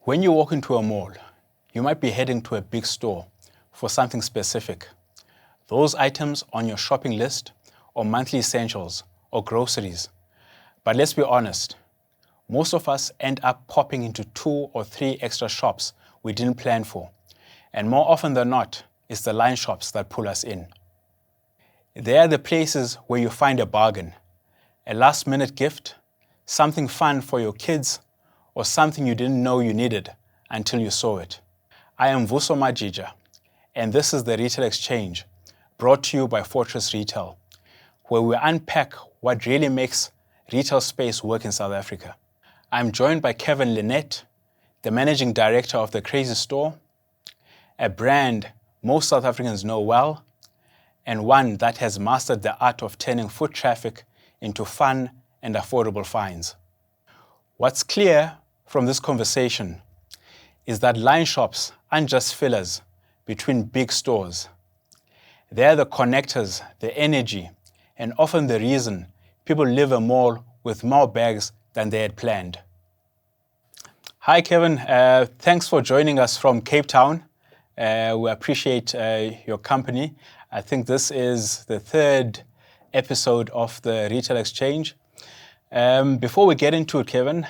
When you walk into a mall, you might be heading to a big store for something specific. Those items on your shopping list, or monthly essentials, or groceries. But let's be honest, most of us end up popping into 2 or 3 extra shops we didn't plan for. And more often than not, it's the line shops that pull us in. They are the places where you find a bargain, a last-minute gift, something fun for your kids, or something you didn't know you needed until you saw it. I am Vuso Majija, and this is the Retail Exchange, brought to you by Fortress Retail, where we unpack what really makes retail space work in South Africa. I'm joined by Kevin Lynette, the Managing Director of The Crazy Store, a brand most South Africans know well, and one that has mastered the art of turning foot traffic into fun and affordable finds. What's clear from this conversation is that line shops aren't just fillers between big stores. They're the connectors, the energy, and often the reason people leave a mall with more bags than they had planned. Hi, Kevin. Thanks for joining us from Cape Town. We appreciate your company. I think this is the 3rd episode of the Retail Exchange. Before we get into it, Kevin,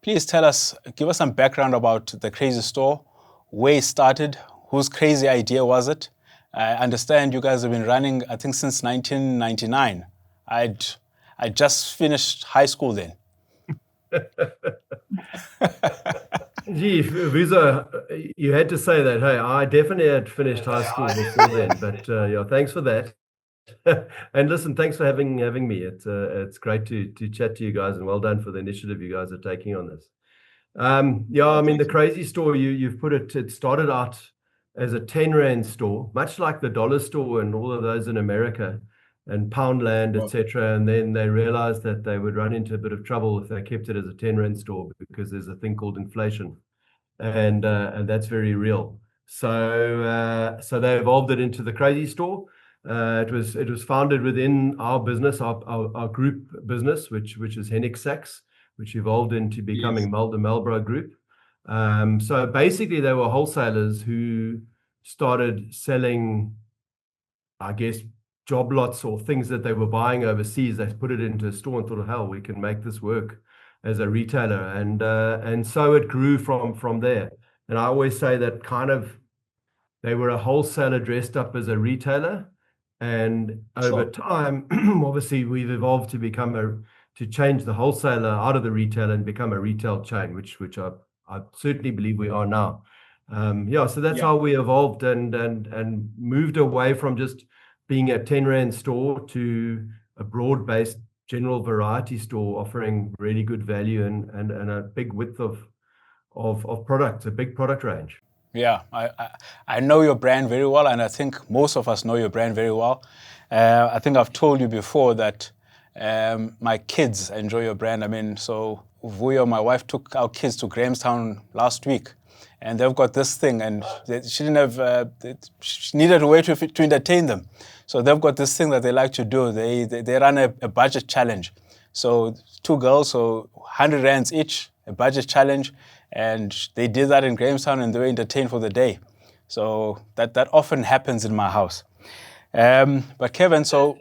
please give us some background about the Crazy Store, where it started, whose crazy idea was it? I understand you guys have been running, I think, since 1999. I just finished high school then. Gee, Vuso, you had to say that. Hey, I definitely had finished high school before then, but yeah, thanks for that. And listen, thanks for having me. It's great to chat to you guys, and well done for the initiative you guys are taking on this. Yeah, I mean, the Crazy Store, you've put it. It started out as a 10 Rand store, much like the dollar store and all of those in America, and Poundland, etc. And then they realized that they would run into a bit of trouble if they kept it as a 10 Rand store, because there's a thing called inflation, and that's very real. So they evolved it into the Crazy Store. It was founded within our business, our group business, which is Hennick Sachs, which evolved into becoming the Melbro Group. So basically, they were wholesalers who started selling, I guess, job lots or things that they were buying overseas. They put it into a store and thought, hell, we can make this work as a retailer, and so it grew from there. And I always say that kind of they were a wholesaler dressed up as a retailer. And over time, obviously, we've evolved to change the wholesaler out of the retailer and become a retail chain, which I certainly believe we are now. So that's how we evolved and moved away from just being a 10 Rand store to a broad-based general variety store offering really good value and a big width of products, a big product range. Yeah, I know your brand very well, and I think most of us know your brand very well. I think I've told you before that my kids enjoy your brand. I mean, so Vuyo, my wife, took our kids to Grahamstown last week, and they've got this thing, and she needed a way to entertain them. So they've got this thing that they like to do. They run a budget challenge. So 2 girls, so 100 Rands each, a budget challenge. And they did that in Grahamstown, and they were entertained for the day. So that often happens in my house. But Kevin, so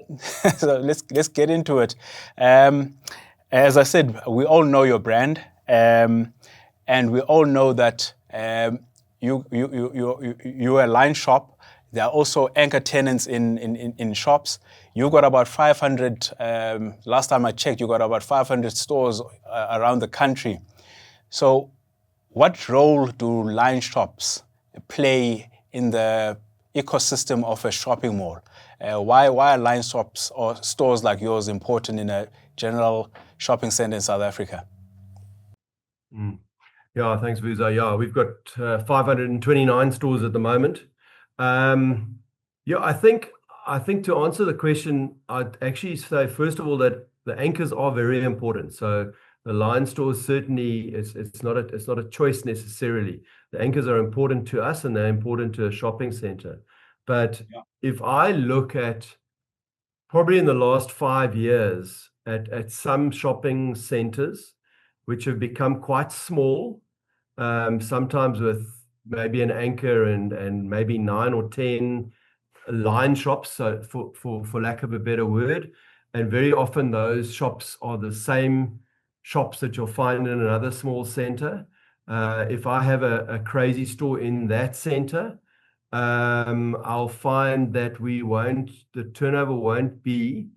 let's get into it. As I said, we all know your brand, and we all know that you're a line shop. There are also anchor tenants in shops. You've got about 500. Last time I checked, you got about 500 stores around the country. So, what role do line shops play in the ecosystem of a shopping mall? Why are line shops or stores like yours important in a general shopping center in South Africa? Yeah, thanks, Vuso. Yeah, we've got 529 stores at the moment. I think to answer the question, I'd actually say, first of all, that the anchors are very important. So the line stores, certainly, it's not a choice necessarily. The anchors are important to us, and they're important to a shopping center. But if I look at probably in the last 5 years at some shopping centers which have become quite small, sometimes with maybe an anchor and maybe 9 or 10 line shops, so for lack of a better word. And very often those shops are the same shops that you'll find in another small center. If I have a crazy store in that center, I'll find that the turnover won't be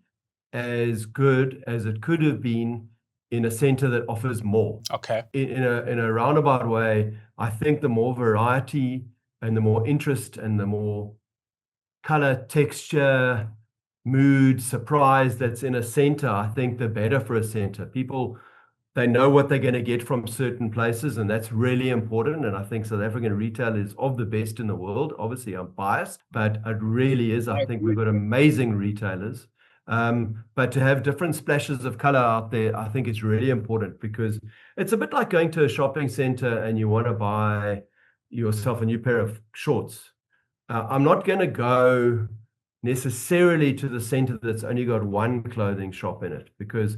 as good as it could have been in a center that offers more. Okay. In a roundabout way, I think the more variety and the more interest and the more color, texture, mood, surprise that's in a center, I think the better for a center. People, they know what they're going to get from certain places, and that's really important. And I think South African retail is of the best in the world. Obviously, I'm biased, but it really is. I think we've got amazing retailers. But to have different splashes of color out there, I think is really important, because it's a bit like going to a shopping center and you want to buy yourself a new pair of shorts. I'm not going to go necessarily to the center that's only got one clothing shop in it, because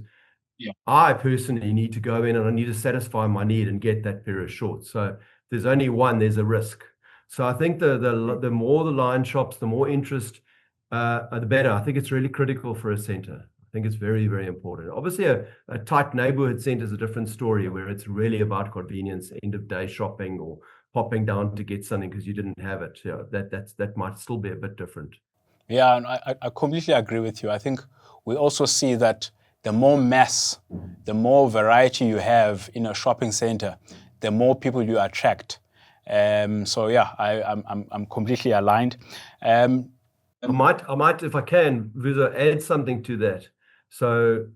I personally need to go in and I need to satisfy my need and get that pair of shorts. So if there's only one, there's a risk. So I think the more the line shops, the more interest, the better. I think it's really critical for a center. I think it's very, very important. Obviously, a tight neighborhood center is a different story, where it's really about convenience, end of day shopping, or popping down to get something because you didn't have it. That might still be a bit different. Yeah, and I completely agree with you. I think we also see that the more mass, the more variety you have in a shopping center, the more people you attract. So yeah, I'm completely aligned. I might, if I can, Vuzo, add something to that. So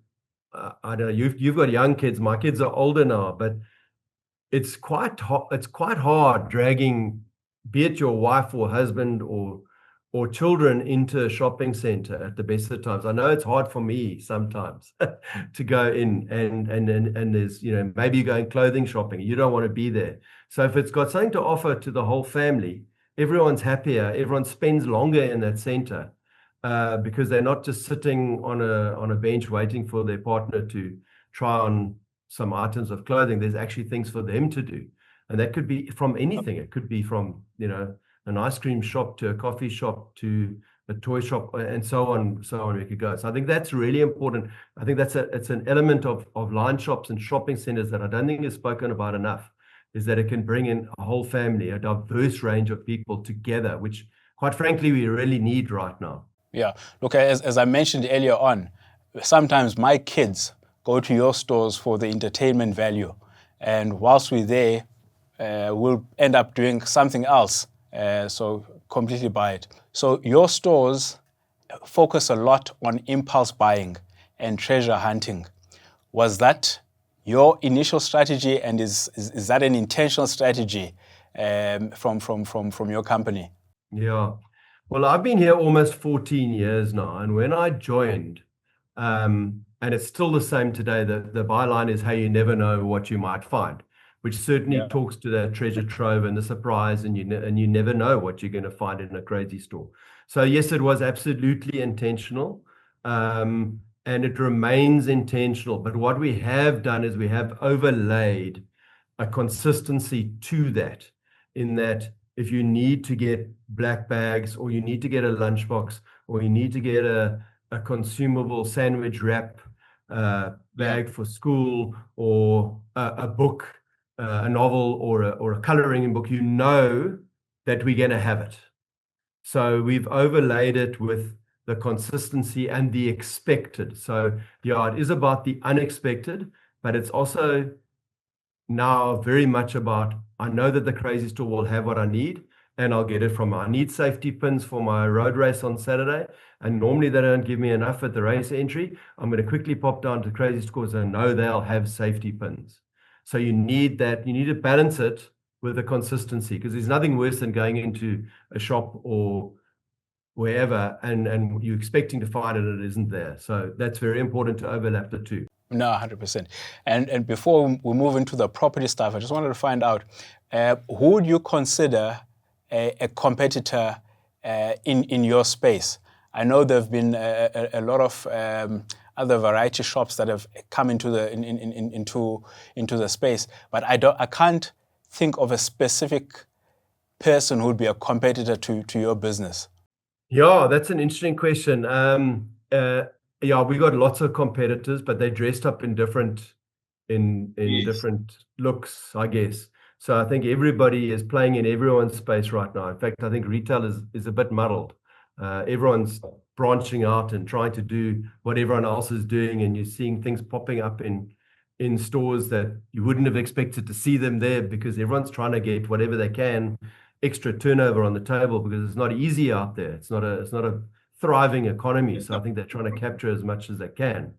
I don't know, you've got young kids. My kids are older now, but it's quite hard dragging, be it your wife or husband or children, into a shopping center at the best of times. I know it's hard for me sometimes to go in and there's, maybe you're going clothing shopping, you don't want to be there. So if it's got something to offer to the whole family, everyone's happier, everyone spends longer in that center, because they're not just sitting on a bench waiting for their partner to try on some items of clothing. There's actually things for them to do. And that could be from anything. It could be from, an ice cream shop to a coffee shop to a toy shop, and so on we could go. So I think that's really important. I think it's an element of line shops and shopping centers that I don't think is spoken about enough, is that it can bring in a whole family, a diverse range of people together, which quite frankly we really need right now. Yeah, look, as I mentioned earlier on, sometimes my kids go to your stores for the entertainment value, and whilst we're there, we'll end up doing something else. So completely buy it. So your stores focus a lot on impulse buying and treasure hunting. Was that your initial strategy, and is that an intentional strategy from your company? Yeah. Well, I've been here almost 14 years now, and when I joined, and it's still the same today, the byline is, hey, you never know what you might find, which certainly talks to that treasure trove and the surprise, and you never know what you're going to find in a crazy store. So yes, it was absolutely intentional, and it remains intentional. But what we have done is we have overlaid a consistency to that, in that if you need to get black bags, or you need to get a lunchbox, or you need to get a consumable sandwich wrap bag for school, or a book, a novel, or a coloring book, that we're going to have it. So we've overlaid it with the consistency and the expected. So yeah, it is about the unexpected, but it's also now very much about, I know that the crazy store will have what I need, and I'll get it from. I need safety pins for my road race on Saturday, and normally they don't give me enough at the race entry. I'm going to quickly pop down to crazy stores and know they'll have safety pins. So you need that. You need to balance it with the consistency, because there's nothing worse than going into a shop or wherever and you're expecting to find it and it isn't there. So that's very important to overlap the two. No, 100%. And before we move into the property stuff, I just wanted to find out, who would you consider a competitor in your space? I know there have been a lot of other variety shops that have come into the into the space, but I can't think of a specific person who would be a competitor to your business? Yeah, that's an interesting question. Yeah, we got lots of competitors, but they're dressed up in different different looks, I guess. So I think everybody is playing in everyone's space right now. In fact, I think retail is a bit muddled. Everyone's branching out and trying to do what everyone else is doing, and you're seeing things popping up in stores that you wouldn't have expected to see them there, because everyone's trying to get whatever they can extra turnover on the table, because it's not easy out there. It's not a thriving economy. So I think they're trying to capture as much as they can.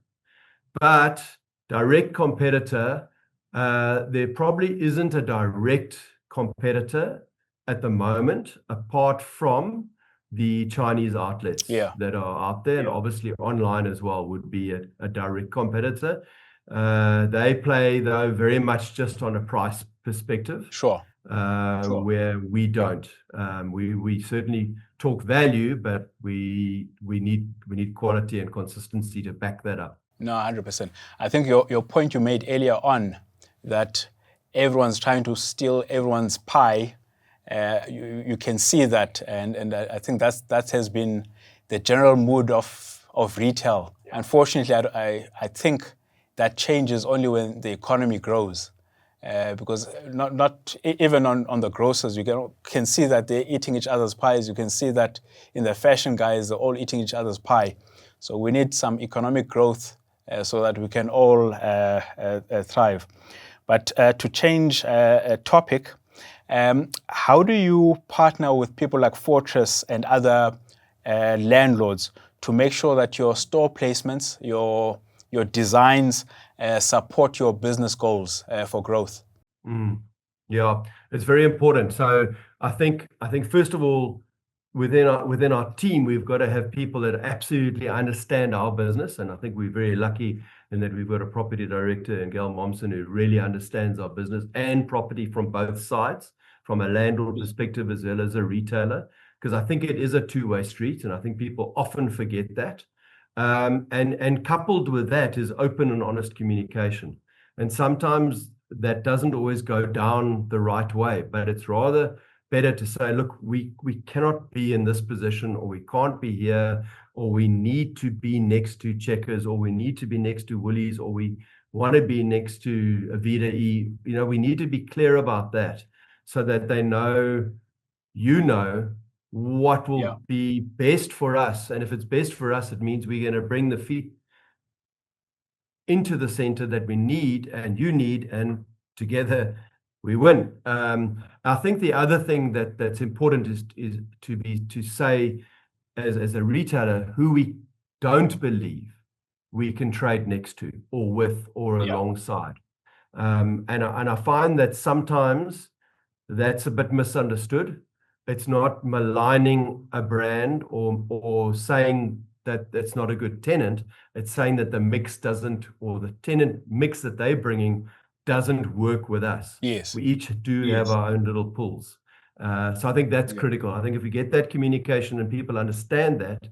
But direct competitor, there probably isn't a direct competitor at the moment, apart from the Chinese outlets that are out there. And obviously online as well would be a direct competitor. They play, though, very much just on a price perspective. Sure. Where we don't. We certainly talk value, but we need quality and consistency to back that up. No, 100%. I think your point you made earlier on, that everyone's trying to steal everyone's pie, you can see that, and I think that has been the general mood of retail. Yeah. Unfortunately, I think that changes only when the economy grows. Because not even on the grocers, you can see that they're eating each other's pies. You can see that in the fashion guys, they're all eating each other's pie. So we need some economic growth so that we can all thrive. But to change a topic, how do you partner with people like Fortress and other landlords to make sure that your store placements, your designs support your business goals for growth? Yeah, it's very important. So I think first of all, within our team, we've got to have people that absolutely understand our business, and I think we're very lucky in that we've got a property director in Gail Momsen who really understands our business and property from both sides, from a landlord perspective as well as a retailer, because I think it is a two-way street, and I think people often forget that. And coupled with that is open and honest communication. And sometimes that doesn't always go down the right way, but it's rather better to say, look, we cannot be in this position, or we can't be here, or we need to be next to Checkers, or we need to be next to Woolies, or we want to be next to Avida E. We need to be clear about that so that they know, what will be best for us. And if it's best for us, it means we're going to bring the feet into the center that we need and you need, and together we win. I think the other thing that's important is to say as a retailer who we don't believe we can trade next to or with or alongside. And I find that sometimes that's a bit misunderstood. It's not maligning a brand or saying that that's not a good tenant. It's saying that the mix doesn't, or the tenant mix that they're bringing doesn't work with us. Yes. We each do have our own little pools. So I think that's critical. I think if we get that communication and people understand that,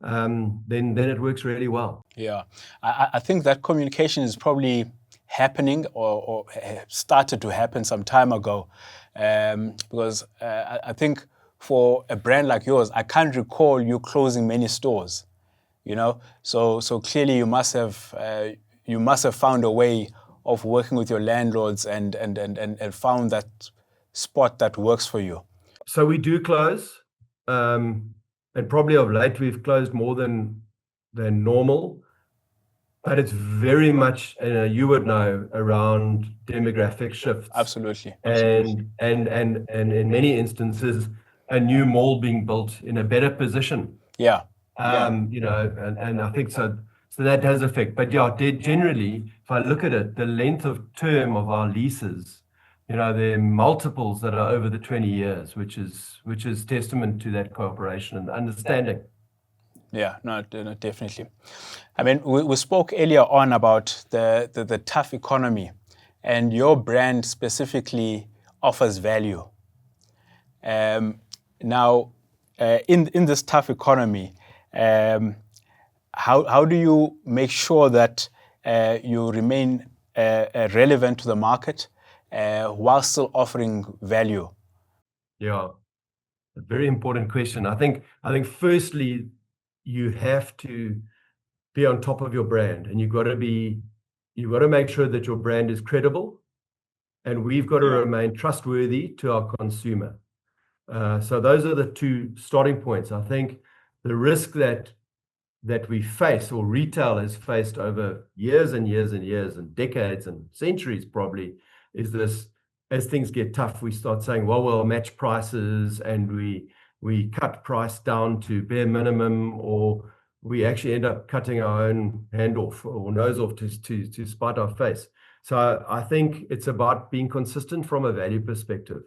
then it works really well. Yeah, I think that communication is probably happening or started to happen some time ago, because I think for a brand like yours, I can't recall you closing many stores. So clearly you must have found a way of working with your landlords and found that spot that works for you. So we do close, and probably of late we've closed more than normal, but it's very much, you would know, around demographic shifts. Absolutely. And in many instances, a new mall being built in a better position. Yeah. And I think so that has effect. But generally, if I look at it, the length of term of our leases, there are multiples that are over the 20 years, which is testament to that cooperation and understanding. Yeah, no, definitely. I mean, we spoke earlier on about the tough economy, and your brand specifically offers value. Now, in this tough economy, how do you make sure that you remain relevant to the market, while still offering value? Yeah, a very important question. I think firstly, you have to be on top of your brand, and you've got to make sure that your brand is credible, and we've got to remain trustworthy to our consumer. So those are the two starting points. I think the risk that we face, or retail has faced over years and years and years and decades and centuries probably, is this: as things get tough, we start saying, well, we'll match prices, and we cut price down to bare minimum, or we actually end up cutting our own hand off or nose off to spite our face. So I think it's about being consistent from a value perspective,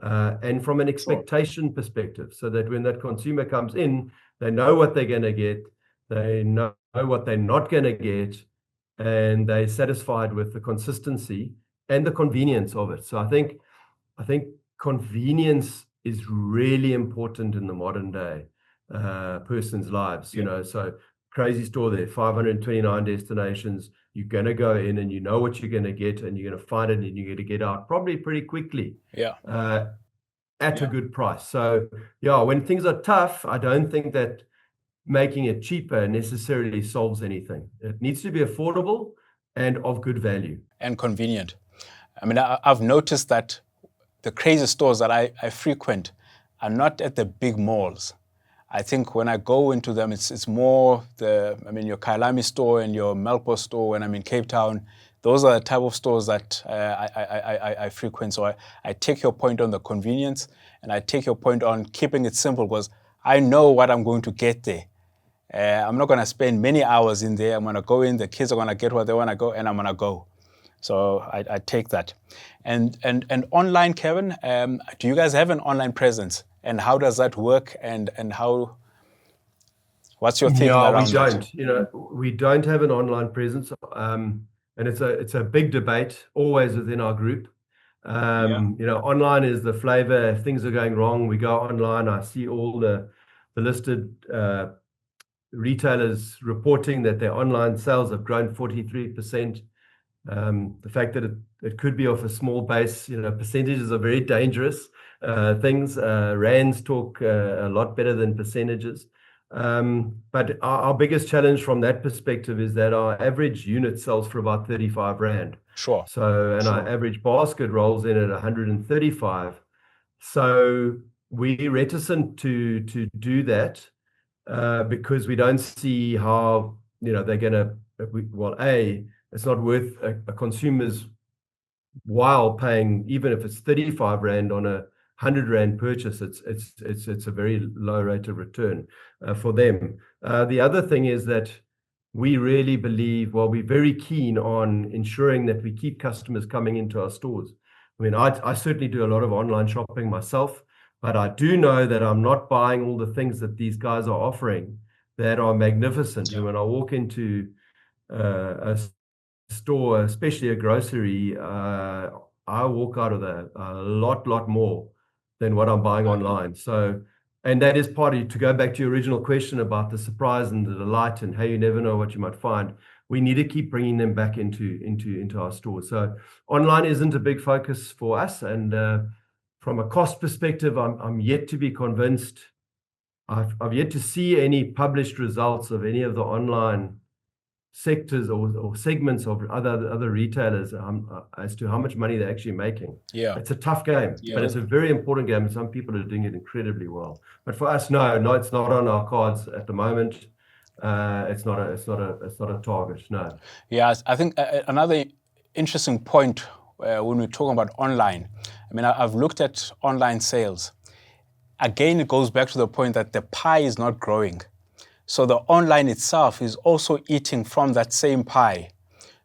and from an expectation perspective, so that when that consumer comes in, they know what they're going to get, they know what they're not going to get, and they're satisfied with the consistency and the convenience of it. So I think convenience is really important in the modern day person's lives. You know, so crazy store there, 529 destinations. You're going to go in and you know what you're going to get, and you're going to find it, and you're going to get out probably pretty quickly. At a good price. So when things are tough, I don't think that making it cheaper necessarily solves anything. It needs to be affordable and of good value. And convenient. I mean, I've noticed that the crazy stores that I frequent are not at the big malls. I think when I go into them, it's more your Kailami store and your Melpo store when I'm in Cape Town. Those are the type of stores that I frequent. So I take your point on the convenience, and I take your point on keeping it simple, because I know what I'm going to get there. I'm not going to spend many hours in there. I'm going to go in, the kids are going to get where they want to go, and I'm going to go. So I take that. And online, Kevin, do you guys have an online presence? And how does that work? And what's your thinking around that? We don't. You know, we don't have an online presence. And it's a big debate always within our group. You know, online is the flavor. If things are going wrong, we go online. I see all the listed retailers reporting that their online sales have grown 43%. The fact that it could be off a small base, you know, percentages are very dangerous things. Rands talk a lot better than percentages. But our biggest challenge from that perspective is that our average unit sells for about 35 Rand. Sure. So, and our average basket rolls in at 135. So we're reticent to do that because we don't see how, you know, they're going to, it's not worth a consumer's while paying, even if it's 35 Rand on a 100 Rand purchase. It's a very low rate of return for them. The other thing is that we really believe, we're very keen on ensuring that we keep customers coming into our stores. I mean, I certainly do a lot of online shopping myself, but I do know that I'm not buying all the things that these guys are offering that are magnificent. And when I walk into a store, especially a grocery, I walk out of there a lot more than what I'm buying online. So, and that is partly to go back to your original question about the surprise and the delight and how you never know what you might find. We need to keep bringing them back into our stores. So online isn't a big focus for us. And from a cost perspective, I'm yet to be convinced. I've yet to see any published results of any of the online sectors or segments of other retailers as to how much money they're actually making. It's a tough game, but it's a very important game, and some people are doing it incredibly well. But for us, no, it's not on our cards at the moment. It's not a target. No. Yeah, I think another interesting point when we're talking about online. I mean, I've looked at online sales. Again, it goes back to the point that the pie is not growing. So the online itself is also eating from that same pie.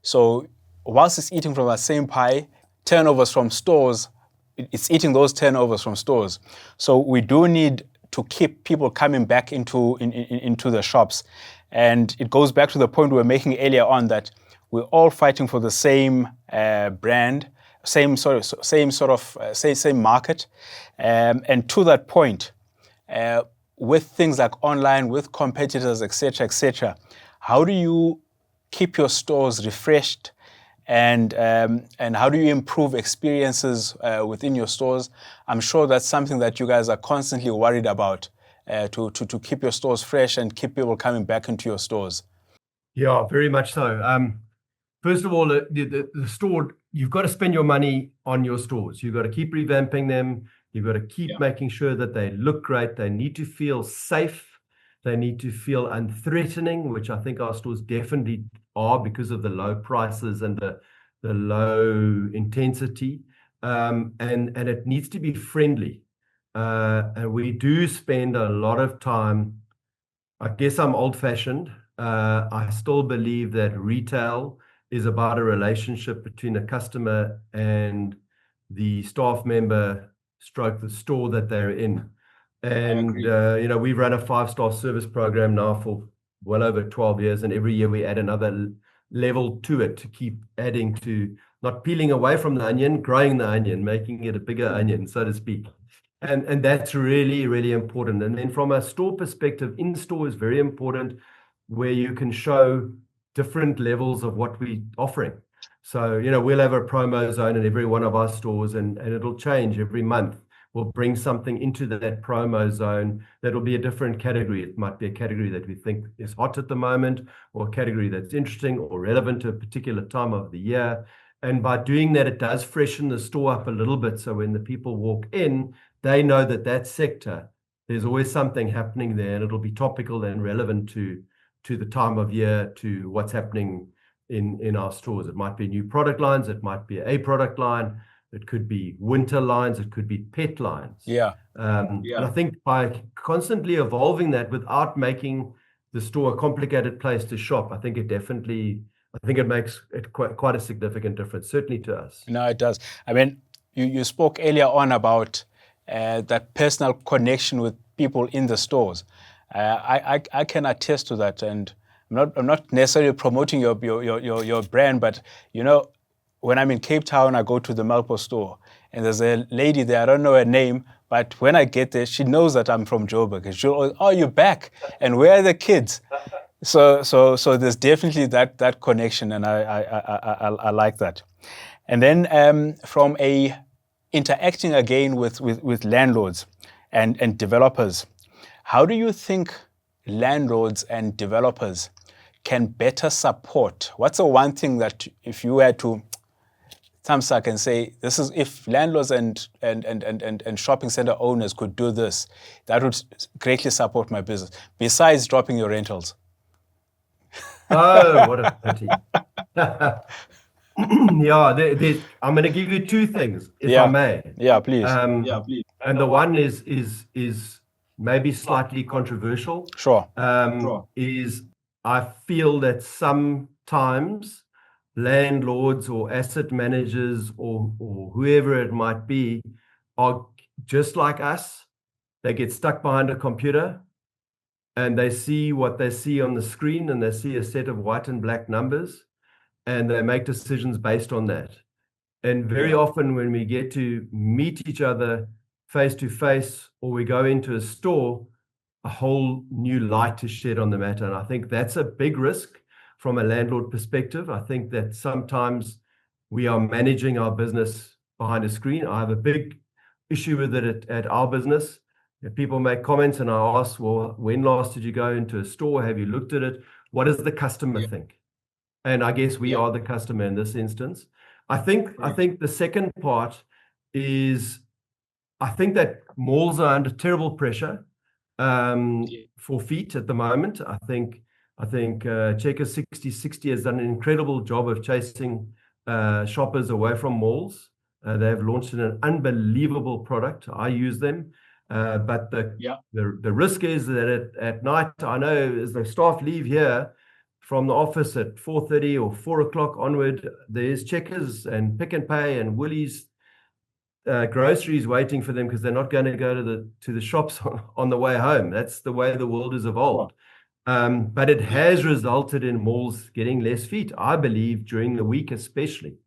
So whilst it's eating from that same pie, turnovers from stores, it's eating those turnovers from stores. So we do need to keep people coming back into the shops. And it goes back to the point we were making earlier on, that we're all fighting for the same brand, same market. And to that point, with things like online, with competitors, etc., how do you keep your stores refreshed and how do you improve experiences within your stores? I'm sure that's something that you guys are constantly worried about to keep your stores fresh and keep people coming back into your stores. Yeah, very much so. First of all, the store, you've got to spend your money on your stores. You've got to keep revamping them. You've got to keep making sure that they look great. They need to feel safe. They need to feel unthreatening, which I think our stores definitely are because of the low prices and the low intensity. And it needs to be friendly. And we do spend a lot of time. I guess I'm old-fashioned. I still believe that retail is about a relationship between a customer and the staff member stroke the store that they're in. And we've run a 5-star service program now for well over 12 years, and every year we add another level to it to keep adding to, not peeling away from the onion, growing the onion, making it a bigger onion, so to speak. And that's really, really important. And then from a store perspective, in-store is very important, where you can show different levels of what we're offering. So, we'll have a promo zone in every one of our stores, and it'll change every month. We'll bring something into that promo zone that'll be a different category. It might be a category that we think is hot at the moment, or a category that's interesting or relevant to a particular time of the year. And by doing that, it does freshen the store up a little bit. So when the people walk in, they know that sector, there's always something happening there, and it'll be topical and relevant to the time of year, to what's happening in our stores. It might be new product lines, it might be a product line, it could be winter lines, it could be pet lines. And I think by constantly evolving that without making the store a complicated place to shop, I think it makes it quite a significant difference, certainly to us. No, it does. I mean, you spoke earlier on about that personal connection with people in the stores. I can attest to that, and I'm not necessarily promoting your brand, but when I'm in Cape Town, I go to the Melpo store, and there's a lady there. I don't know her name, but when I get there, she knows that I'm from Joburg, and she'll, "Oh, you're back, and where are the kids?" So there's definitely that connection, and I like that. And then from a interacting again with landlords and developers, how do you think landlords and developers can better support? What's the one thing that if you had to thumbs up and say, this is, if landlords and shopping center owners could do this, that would greatly support my business, besides dropping your rentals? Oh, what a pity. Yeah, I'm going to give you two things, if I may. Yeah, please. And the one is maybe slightly controversial. Sure. Is I feel that sometimes landlords or asset managers or whoever it might be are just like us. They get stuck behind a computer and they see what they see on the screen, and they see a set of white and black numbers, and they make decisions based on that. And very often when we get to meet each other face to face, or we go into a store, a whole new light is shed on the matter. And I think that's a big risk from a landlord perspective. I think that sometimes we are managing our business behind a screen. I have a big issue with it at our business. If people make comments and I ask, well, when last did you go into a store? Have you looked at it? What does the customer think? And I guess we are the customer in this instance. I think the second part is, I think that malls are under terrible pressure for feet at the moment. I think Checkers 6060 has done an incredible job of chasing shoppers away from malls. They have launched an unbelievable product. I use them. But the risk is that at night, I know as the staff leave here from the office at 4:30 or 4 o'clock onward, there's Checkers and Pick n Pay and Woolies groceries waiting for them, because they're not going to go to the shops on the way home. That's the way the world has evolved. But it has resulted in malls getting less feet, I believe, during the week especially.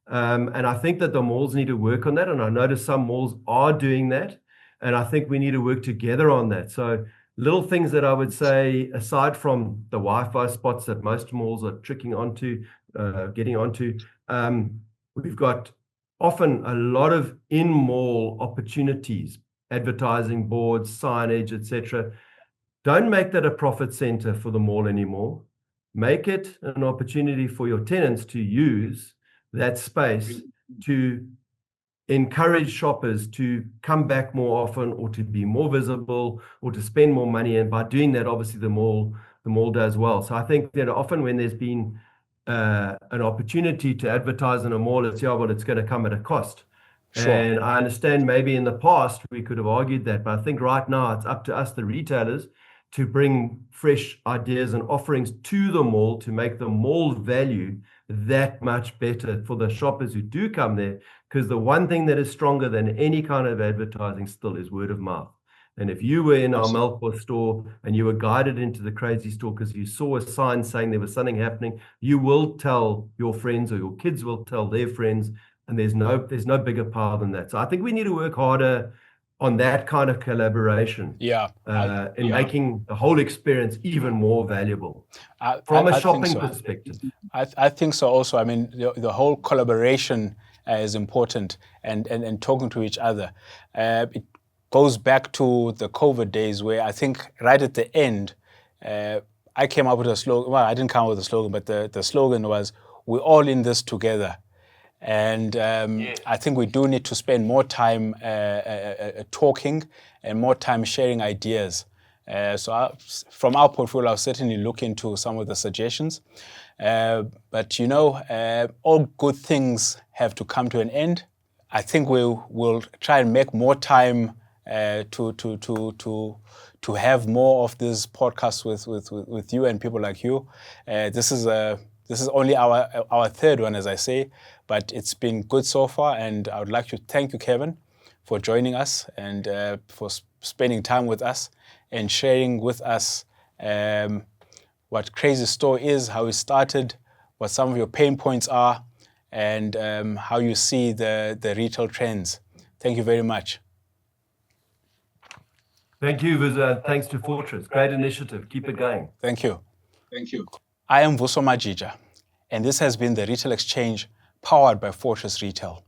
And I think that the malls need to work on that. And I notice some malls are doing that. And I think we need to work together on that. So little things that I would say, aside from the Wi-Fi spots that most malls are tricking onto, getting onto, we've got often a lot of in-mall opportunities, advertising boards, signage, etc. Don't make that a profit center for the mall anymore. Make it an opportunity for your tenants to use that space to encourage shoppers to come back more often, or to be more visible, or to spend more money. And by doing that, obviously the mall does well. So I think that often when there's been an opportunity to advertise in a mall, it's going to come at a cost. Sure. And I understand maybe in the past we could have argued that, but I think right now it's up to us, the retailers, to bring fresh ideas and offerings to the mall to make the mall value that much better for the shoppers who do come there. Because the one thing that is stronger than any kind of advertising still is word of mouth. And if you were in our Melkbos store and you were guided into the Crazy store because you saw a sign saying there was something happening, you will tell your friends, or your kids will tell their friends, and there's no bigger power than that. So I think we need to work harder on that kind of collaboration, in making the whole experience even more valuable from a shopping perspective. I think so also. I mean, the whole collaboration is important, and talking to each other. It goes back to the COVID days, where I think right at the end, I came up with a slogan. Well, I didn't come up with a slogan, but the slogan was, "We're all in this together." And I think we do need to spend more time talking and more time sharing ideas. From our portfolio, I'll certainly look into some of the suggestions. But all good things have to come to an end. I think we'll try and make more time to have more of these podcasts with you and people like you. This is only our third one, as I say, but it's been good so far, and I would like to thank you, Kevin, for joining us and for spending time with us and sharing with us what Crazy Store is, how it started, what some of your pain points are, and how you see the retail trends. Thank you very much. Thank you, Vusa. Thanks to Fortress. Great initiative. Keep it going. Thank you. I am Vuso Majija, and this has been the Retail Exchange powered by Fortress Retail.